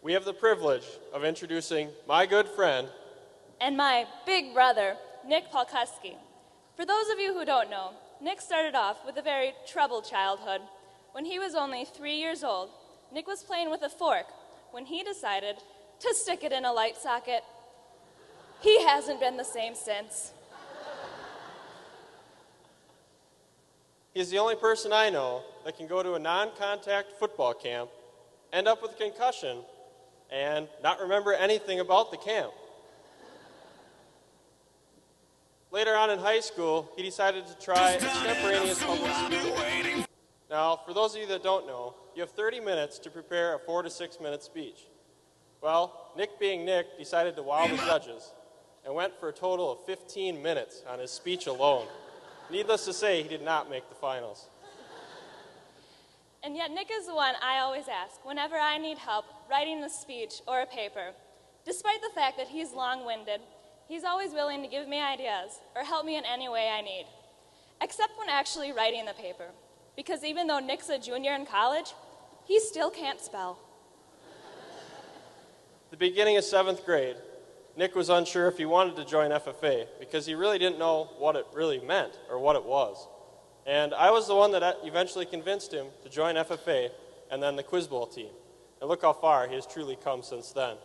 we have the privilege of introducing my good friend and my big brother, Nick Palkowski. For those of you who don't know, Nick started off with a very troubled childhood. When he was only 3 years old, Nick was playing with a fork when he decided to stick it in a light socket. He hasn't been the same since. He's the only person I know that can go to a non-contact football camp, end up with a concussion, and not remember anything about the camp. Later on in high school, he decided to try extemporaneous public speaking. Now, for those of you that don't know, you have 30 minutes to prepare a 4 to 6 minute speech. Well, Nick being Nick decided to wow the judges and went for a total of 15 minutes on his speech alone. Needless to say, he did not make the finals. And yet Nick is the one I always ask whenever I need help writing a speech or a paper. Despite the fact that he's long-winded, he's always willing to give me ideas or help me in any way I need, except when actually writing the paper. Because even though Nick's a junior in college, he still can't spell. At the beginning of 7th grade, Nick was unsure if he wanted to join FFA because he really didn't know what it really meant or what it was. And I was the one that eventually convinced him to join FFA and then the Quiz Bowl team. And look how far he has truly come since then.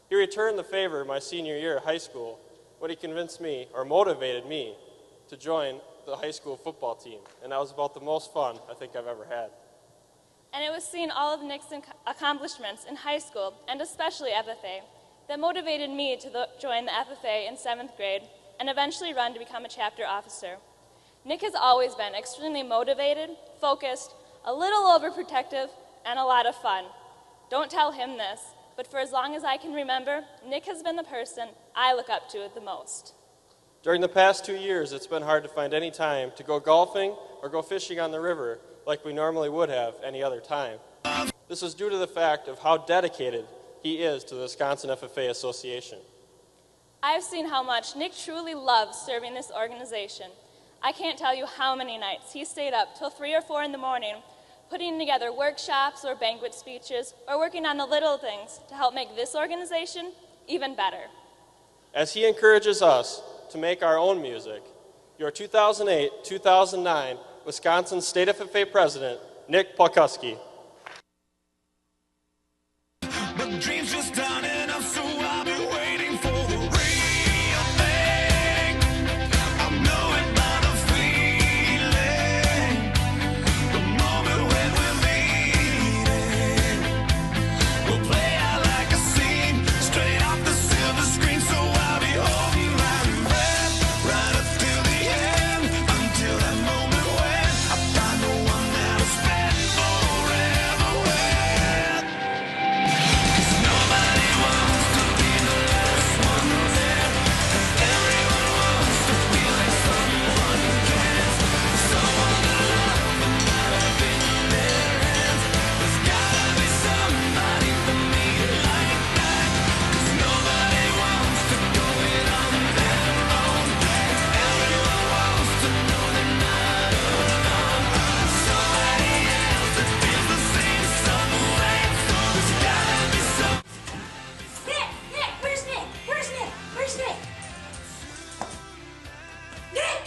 He returned the favor my senior year of high school when he convinced me, or motivated me, to join the high school football team. And that was about the most fun I think I've ever had. And it was seeing all of Nick's accomplishments in high school, and especially FFA, that motivated me to join the FFA in 7th grade and eventually run to become a chapter officer. Nick has always been extremely motivated, focused, a little overprotective, and a lot of fun. Don't tell him this, but for as long as I can remember, Nick has been the person I look up to the most. During the past 2 years, it's been hard to find any time to go golfing or go fishing on the river like we normally would have any other time. This is due to the fact of how dedicated he is to the Wisconsin FFA Association. I've seen how much Nick truly loves serving this organization. I can't tell you how many nights he stayed up till 3 or 4 in the morning putting together workshops or banquet speeches or working on the little things to help make this organization even better. As he encourages us to make our own music, your 2008-2009 Wisconsin State FFA President, Nick Palkowski. But dreams just aren't enough, so I'll be waiting for the real thing. I'll know it by the feeling, the moment when we're meeting. We'll play out like a scene, straight off the silver screen. So I'll be holding my breath right up till the end, until that moment when I find the one that'll spend forever with. Nobody wants to be the last one there. Everyone wants to feel like someone cares. Someone to love and not up in their hands. There's gotta be somebody for me like that. 'Cause nobody wants to go it on their own. Everyone wants to know they're not alone. Somebody else that feels the same way. There's gotta be some. Nick! Where's Nick? Where's Nick? Where's Nick? Nick!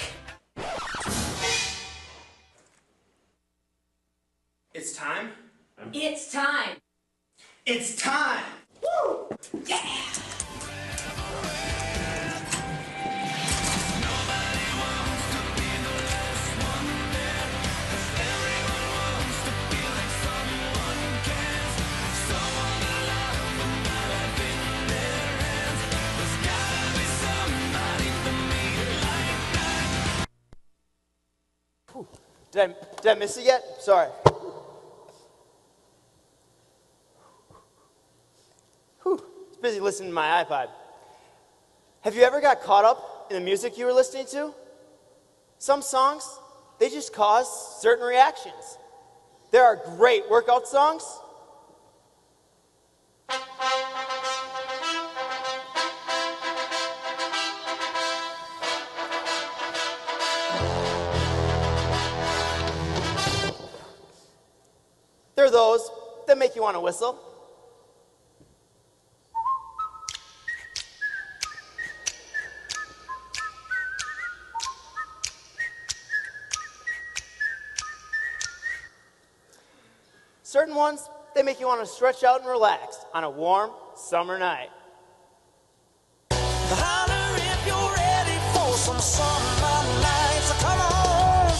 It's time? It's time! It's time! Woo! Yeah! Did I miss it yet? Sorry. Whew. It's busy listening to my iPod. Have you ever got caught up in the music you were listening to? Some songs, they just cause certain reactions. There are great workout songs. There are those that make you want to whistle. Certain ones, they make you want to stretch out and relax on a warm summer night. Holler if you're ready for some summer nights. Come on.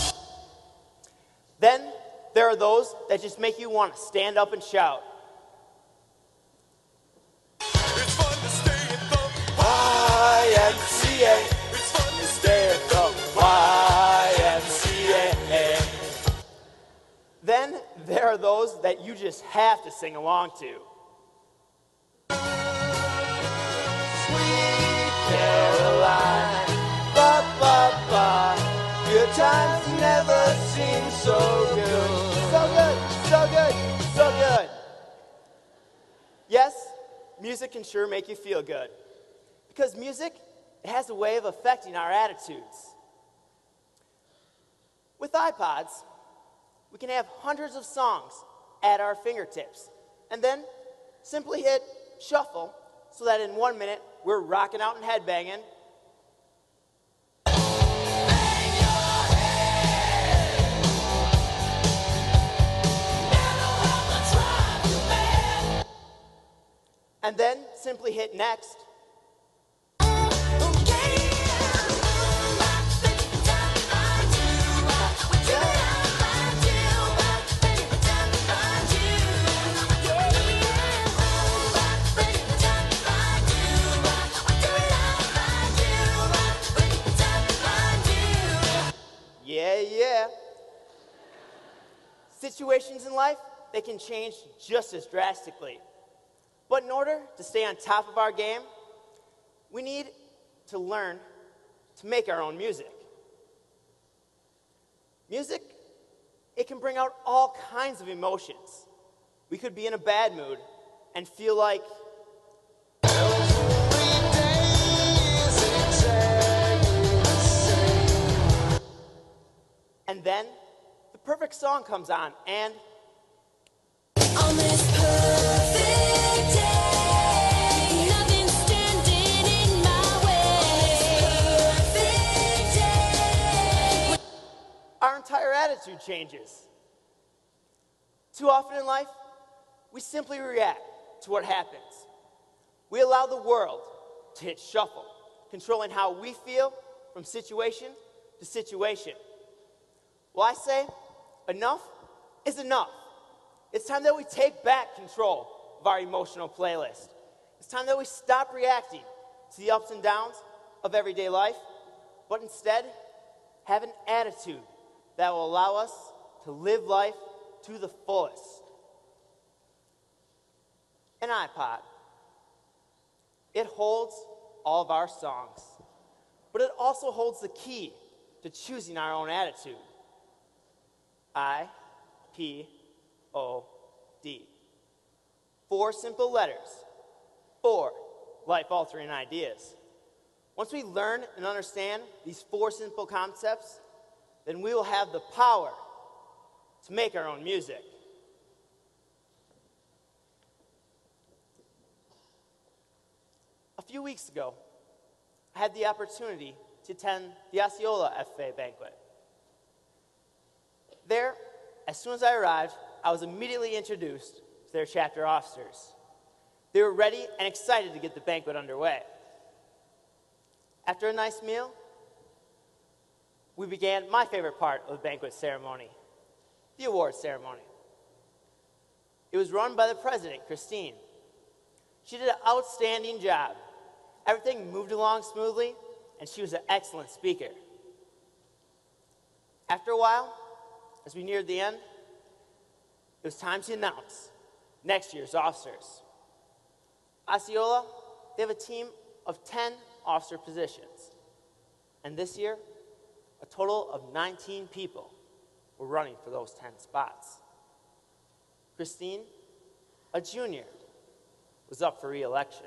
Then there are those that just make you want to stand up and shout. It's fun to stay at the YMCA. It's fun to Stay at the YMCA. Then there are those that you just have to sing along to. Sweet Caroline, ba ba ba. Good times never seem so good. So good, so good, so good. Yes, music can sure make you feel good. Because music, it has a way of affecting our attitudes. With iPods, we can have hundreds of songs at our fingertips and then simply hit shuffle so that in 1 minute we're rocking out and headbanging. And then simply hit next. Yeah. Situations in life, they can change just as drastically. But in order to stay on top of our game, we need to learn to make our own music. Music, it can bring out all kinds of emotions. We could be in a bad mood and feel like and then the perfect song comes on and on this perfect day, nothing's standing in my way. On this perfect day. our entire attitude changes. Too often in life, we simply react to what happens. We allow the world to hit shuffle, controlling how we feel from situation to situation. Well, I say, enough is enough. It's time that we take back control of our emotional playlist. It's time that we stop reacting to the ups and downs of everyday life, but instead have an attitude that will allow us to live life to the fullest. An iPod. It holds all of our songs, but it also holds the key to choosing our own attitude. I-P-O-D. 4 simple letters. 4 life-altering ideas. Once we learn and understand these 4 simple concepts, then we will have the power to make our own music. A few weeks ago, I had the opportunity to attend the Osceola FFA banquet. There, as soon as I arrived, I was immediately introduced to their chapter officers. They were ready and excited to get the banquet underway. After a nice meal, we began my favorite part of the banquet ceremony, the award ceremony. It was run by the president, Christine. She did an outstanding job. Everything moved along smoothly, and she was an excellent speaker. After a while, as we neared the end, it was time to announce next year's officers. Osceola, they have a team of 10 officer positions. And this year, a total of 19 people were running for those 10 spots. Christine, a junior, was up for re-election.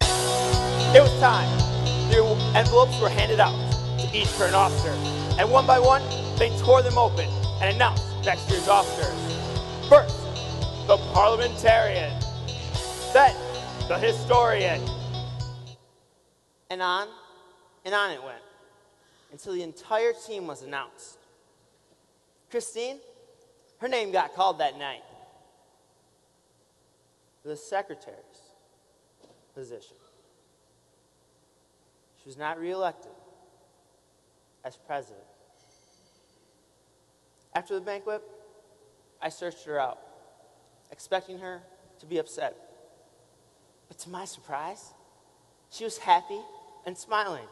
It was time. The envelopes were handed out to each current officer, and one by one, they tore them open and announced next year's officers. First, the parliamentarian, then the historian, and on it went, until the entire team was announced. Christine, her name got called that night for the secretary's position. She was not reelected as president. After the banquet, I searched her out, expecting her to be upset. But to my surprise, she was happy and smiling.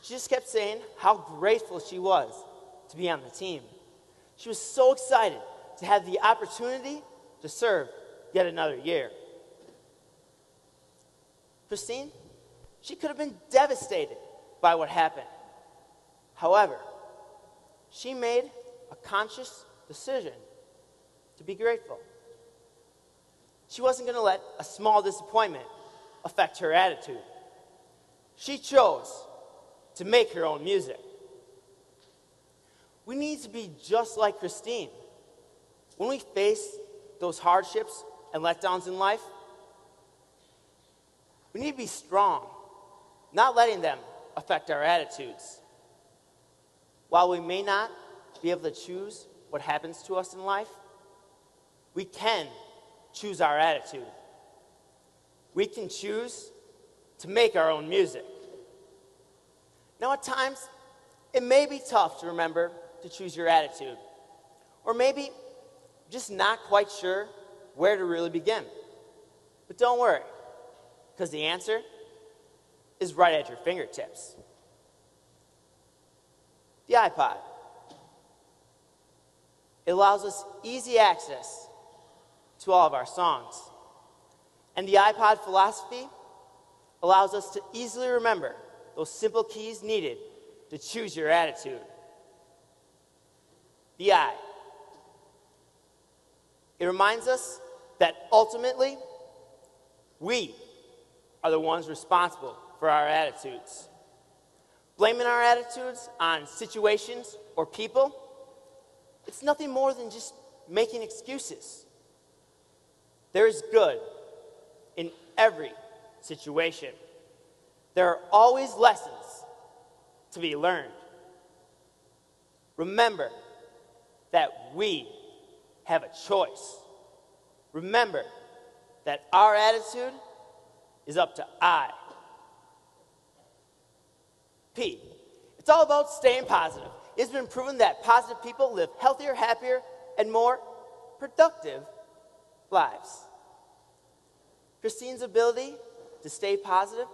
She just kept saying how grateful she was to be on the team. She was so excited to have the opportunity to serve yet another year. Christine, she could have been devastated by what happened. However, she made a conscious decision to be grateful. She wasn't going to let a small disappointment affect her attitude. She chose to make her own music. We need to be just like Christine. When we face those hardships and letdowns in life, we need to be strong, not letting them affect our attitudes. While we may not be able to choose what happens to us in life, we can choose our attitude. We can choose to make our own music. Now, at times, it may be tough to remember to choose your attitude, or maybe just not quite sure where to really begin. But don't worry, because the answer is right at your fingertips. The iPod. It allows us easy access to all of our songs. And the iPod philosophy allows us to easily remember those simple keys needed to choose your attitude. The I. It reminds us that ultimately, we are the ones responsible for our attitudes. Blaming our attitudes on situations or people, it's nothing more than just making excuses. There is good in every situation. There are always lessons to be learned. Remember that we have a choice. Remember that our attitude is up to I. P. It's all about staying positive. It's been proven that positive people live healthier, happier, and more productive lives. Christine's ability to stay positive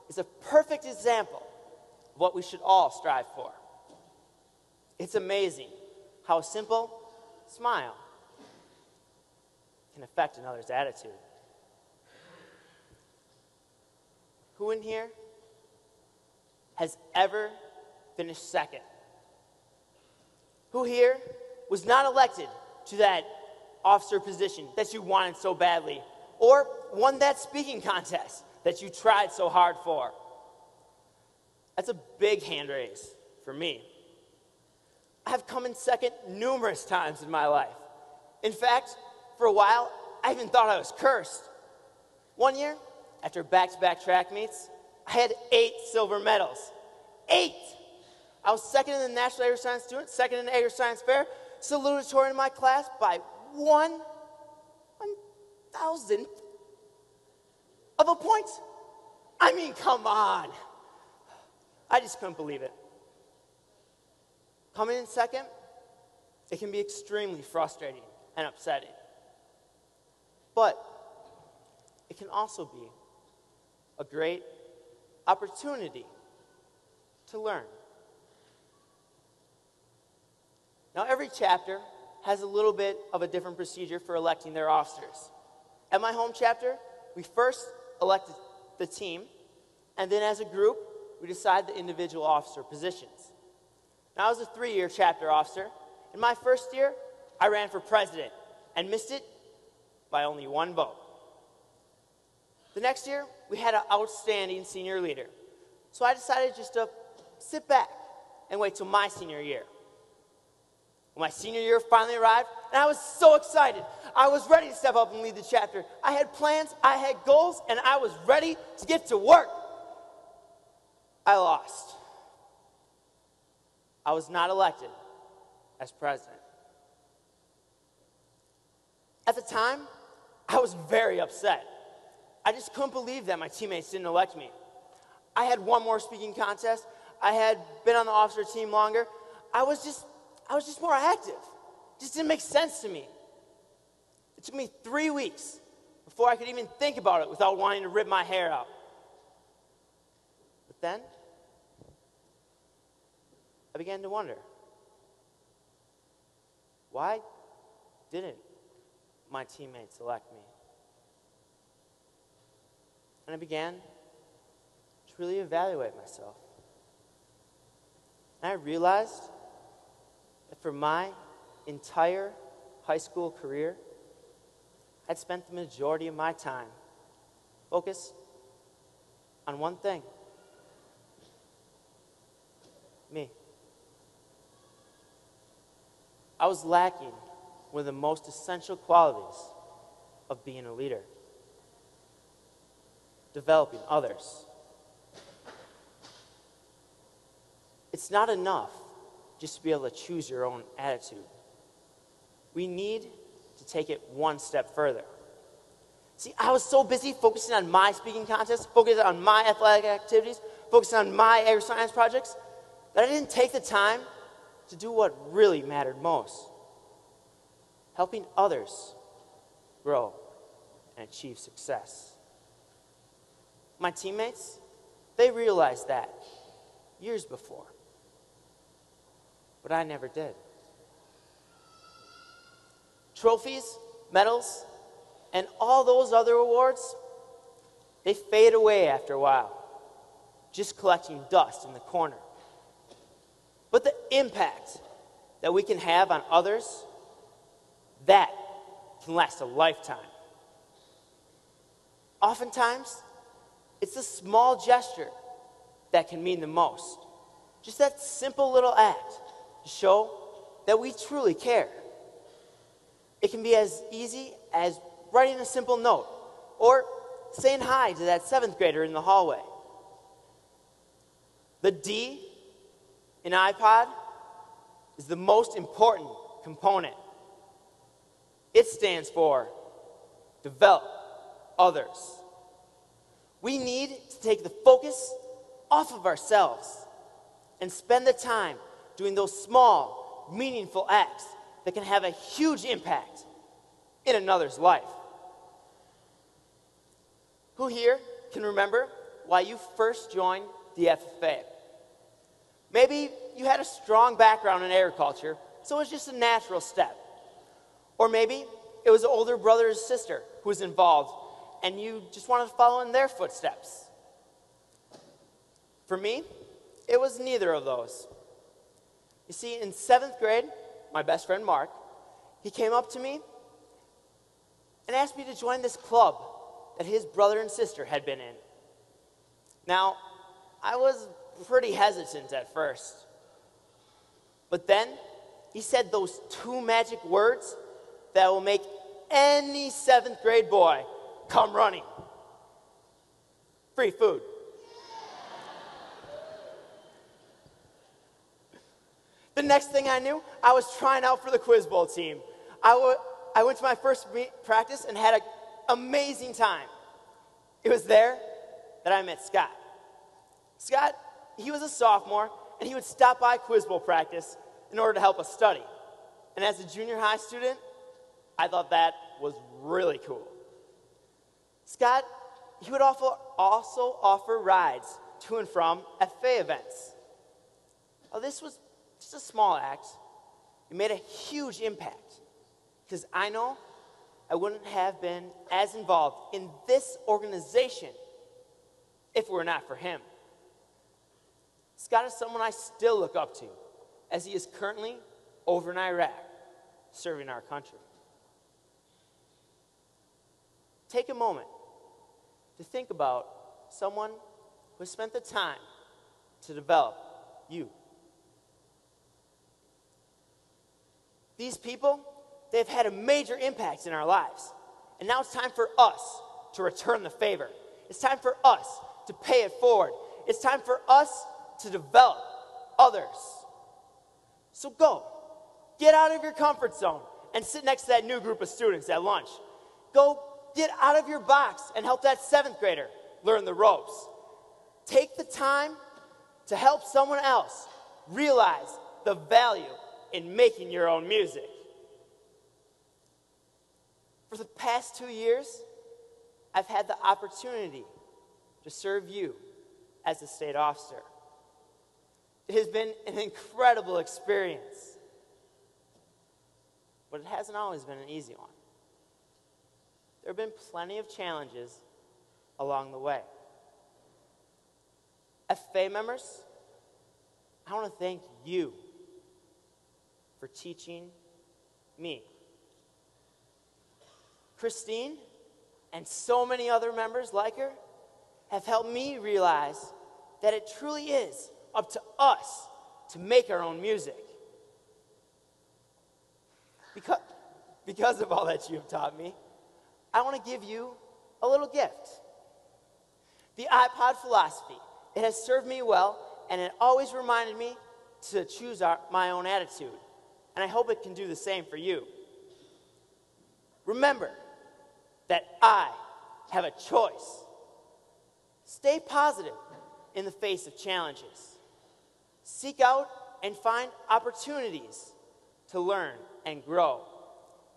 is a perfect example of what we should all strive for. It's amazing how a simple smile can affect another's attitude. Who in here has ever finished second? Who here was not elected to that officer position that you wanted so badly, or won that speaking contest that you tried so hard for? That's a big hand raise for me. I have come in second numerous times in my life. In fact, for a while, I even thought I was cursed. One year, after back-to-back track meets, I had 8 silver medals. 8! I was second in the National Agri Science Student, second in the Agri Science Fair, salutatorian in my class by 1/1000th of a point. I mean, come on. I just couldn't believe it. Coming in second, it can be extremely frustrating and upsetting. But it can also be a great opportunity to learn. Now, every chapter has a little bit of a different procedure for electing their officers. At my home chapter, we first elect the team, and then as a group, we decide the individual officer positions. Now, I was a 3-year chapter officer. In my first year, I ran for president and missed it by only 1 vote. The next year, we had an outstanding senior leader. So I decided just to sit back and wait till my senior year. When my senior year finally arrived, and I was so excited. I was ready to step up and lead the chapter. I had plans, I had goals, and I was ready to get to work. I lost. I was not elected as president. At the time, I was very upset. I just couldn't believe that my teammates didn't elect me. I had one more speaking contest. I had been on the officer team longer. I was just more active. It just didn't make sense to me. It took me 3 weeks before I could even think about it without wanting to rip my hair out. But then, I began to wonder, why didn't my teammates elect me? And I began to really evaluate myself. And I realized that for my entire high school career, I'd spent the majority of my time focused on one thing: me. I was lacking one of the most essential qualities of being a leader: developing others. It's not enough just to be able to choose your own attitude. We need to take it one step further. See, I was so busy focusing on my speaking contests, focusing on my athletic activities, focusing on my agri-science projects, that I didn't take the time to do what really mattered most: helping others grow and achieve success. My teammates, they realized that years before, but I never did. Trophies, medals, and all those other awards, they fade away after a while, just collecting dust in the corner. But the impact that we can have on others, that can last a lifetime. Oftentimes, it's a small gesture that can mean the most. Just that simple little act to show that we truly care. It can be as easy as writing a simple note or saying hi to that 7th grader in the hallway. The D in iPod is the most important component. It stands for develop others. We need to take the focus off of ourselves and spend the time doing those small, meaningful acts that can have a huge impact in another's life. Who here can remember why you first joined the FFA? Maybe you had a strong background in agriculture, so it was just a natural step. Or maybe it was an older brother or sister who was involved, and you just wanted to follow in their footsteps. For me, it was neither of those. You see, in 7th grade, my best friend Mark, he came up to me and asked me to join this club that his brother and sister had been in. Now, I was pretty hesitant at first, but then he said those 2 magic words that will make any 7th grade boy come running: free food. The next thing I knew, I was trying out for the Quiz Bowl team. I went to my first practice and had an amazing time. It was there that I met Scott. Scott, he was a sophomore, and he would stop by Quiz Bowl practice in order to help us study. And as a junior high student, I thought that was really cool. Scott, he would also offer rides to and from FFA events. Well, this was just a small act. It made a huge impact, because I know I wouldn't have been as involved in this organization if it were not for him. Scott is someone I still look up to, as he is currently over in Iraq, serving our country. Take a moment to think about someone who has spent the time to develop you. These people, they've had a major impact in our lives. And now it's time for us to return the favor. It's time for us to pay it forward. It's time for us to develop others. So go. Get out of your comfort zone and sit next to that new group of students at lunch. Go get out of your box and help that 7th grader learn the ropes. Take the time to help someone else realize the value in making your own music. For the past 2 years, I've had the opportunity to serve you as a state officer. It has been an incredible experience, but it hasn't always been an easy one. There have been plenty of challenges along the way. FFA members, I want to thank you for teaching me. Christine and so many other members like her have helped me realize that it truly is up to us to make our own music. Because of all that you have taught me, I want to give you a little gift. The iPod philosophy. It has served me well, and it always reminded me to choose my own attitude. And I hope it can do the same for you. Remember that I have a choice. Stay positive in the face of challenges. Seek out and find opportunities to learn and grow.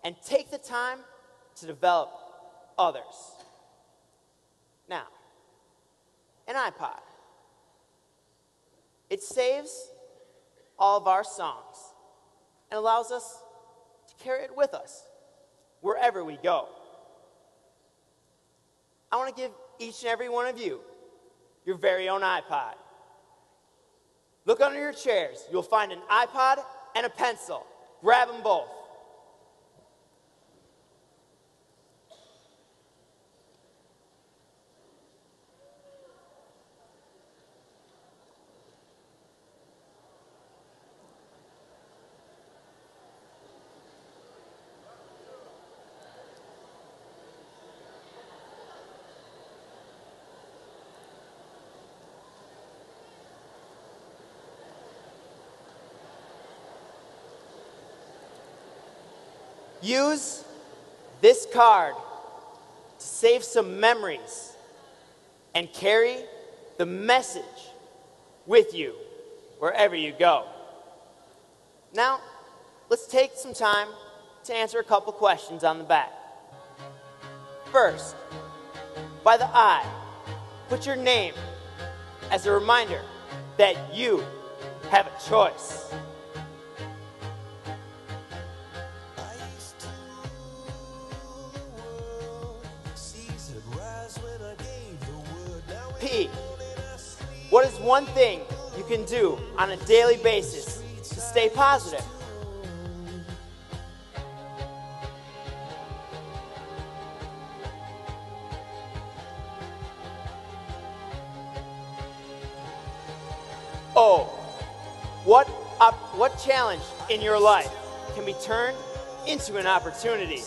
And take the time to develop others. Now, an iPod. It saves all of our songs and allows us to carry it with us wherever we go. I want to give each and every one of you your very own iPod. Look under your chairs. You'll find an iPod and a pencil. Grab them both. Use this card to save some memories and carry the message with you wherever you go. Now, let's take some time to answer a couple questions on the back. First, by the I, put your name as a reminder that you have a choice. P, what is one thing you can do on a daily basis to stay positive? O, what challenge in your life can be turned into an opportunity?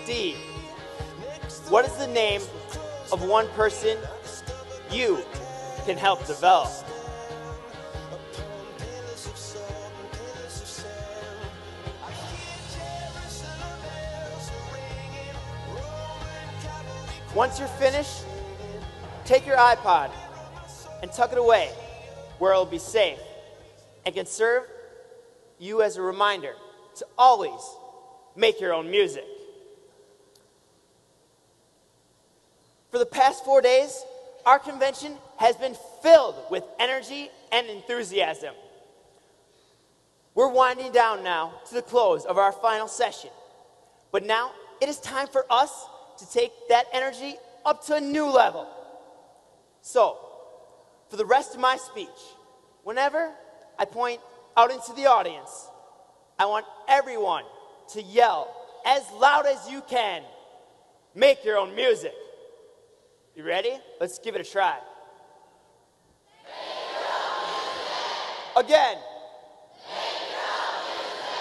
D, what is the name of one person you can help develop? Once you're finished, take your iPod and tuck it away where it'll be safe and can serve you as a reminder to always make your own music. For the past 4 days, our convention has been filled with energy and enthusiasm. We're winding down now to the close of our final session. But now it is time for us to take that energy up to a new level. So, for the rest of my speech, whenever I point out into the audience, I want everyone to yell as loud as you can, make your own music. You ready? Let's give it a try. Make your own music. Again. Make your own music.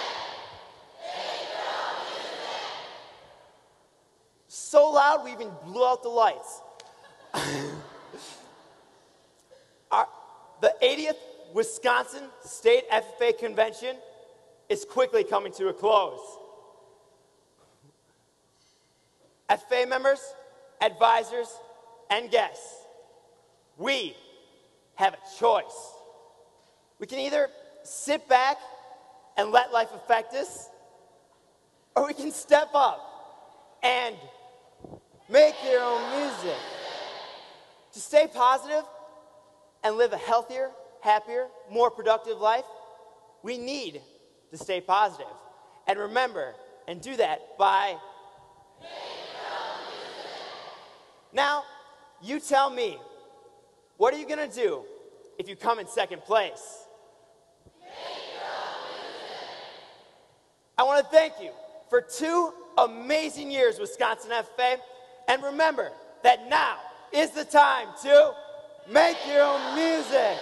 Make your own loud we even blew out the lights. The 80th Wisconsin State FFA Convention is quickly coming to a close. FFA members, advisors, and guests, we have a choice. We can either sit back and let life affect us, or we can step up and make your own music. To stay positive and live a healthier, happier, more productive life, we need to stay positive. And remember, and do that by now, you tell me, what are you going to do if you come in second place? I want to thank you for 2 amazing years, Wisconsin FFA. And remember that now is the time to make your own music.